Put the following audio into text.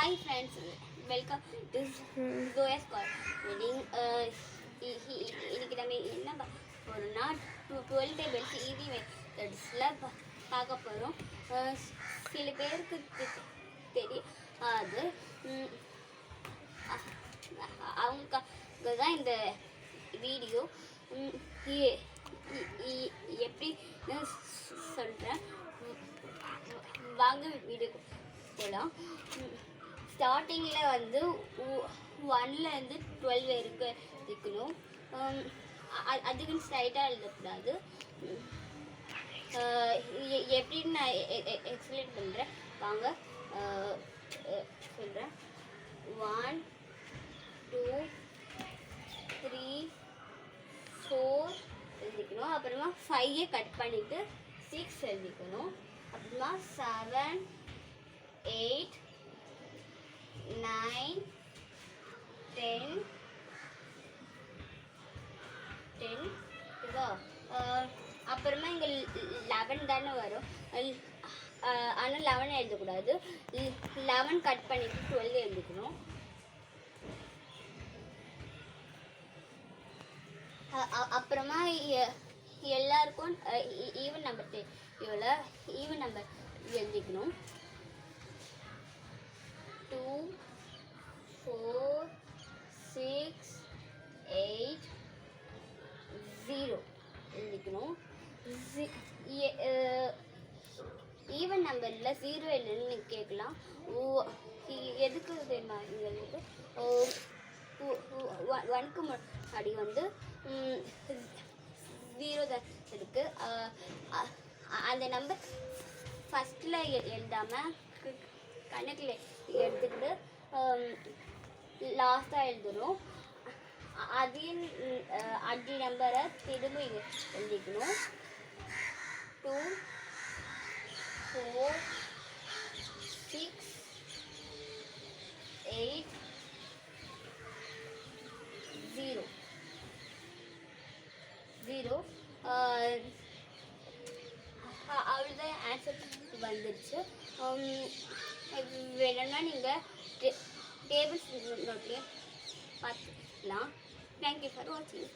Hi friends, welcome to Zoya's Call. இன்னைக்கு நம்ம என்ன போகிறோம்னா 12 டேபிள்ஸ் ஈஸி மெத்தட்ஸில் பார்க்க போகிறோம். சில பேருக்கு தெரியாது, அவங்களுக்காக தான் இந்த வீடியோ. எப்படி சொல்கிறேன், வாங்க வீடியோ போகலாம். ஸ்டார்டிங்கில் வந்து 1லேருந்து 12 வரைக்கும் இருக்கணும். அதுக்கு ஸ்ட்ரைட்டாக எழுதக்கூடாது. எப்படின்னு நான் எக்ஸ்பிளைன் பண்ணுறேன், வாங்க சொல்கிறேன். 1 2 3 4 எழுதிக்கணும். அப்புறமா 5 கட் பண்ணிவிட்டு 6 எழுதிக்கணும். அப்புறமா 7 8 9 10 இதோ. அப்புறமா இங்கே 11 தானே வரும், ஆனால் 11 எழுதக்கூடாது. 11 கட் பண்ணிட்டு 12 எழுதிக்கணும். அப்புறமா எல்லாருக்கும் ஈவன் நம்பர் தேவையில்ல, ஈவன் நம்பர் எழுதிக்கணும். 2 4 6 8 0 எழுதிக்கணும். ஈவன் நம்பரில் 0 இல்லைன்னு கேட்கலாம். எதுக்கு தெரியுமா? எங்களுக்கு 1க்கு முன்னாடி வந்து 0 தான் இருக்குது. அந்த நம்பர் ஃபஸ்ட்டில் எழுதாமல் கணக்கில் எடுத்துக்கிட்டு லாஸ்ட்டாக எழுதுகிறோம். அதையும் அடி நம்பரை திரும்ப எழுதிக்கணும். 2 4 6 8 0 அவ்வளோதான், ஆன்சர் வந்துடுச்சு. வேணும்னா நீங்கள் டேபிள்ஸ் நோட்லேயே பார்த்துக்கலாம். தேங்க்யூ ஃபார் வாட்சிங்.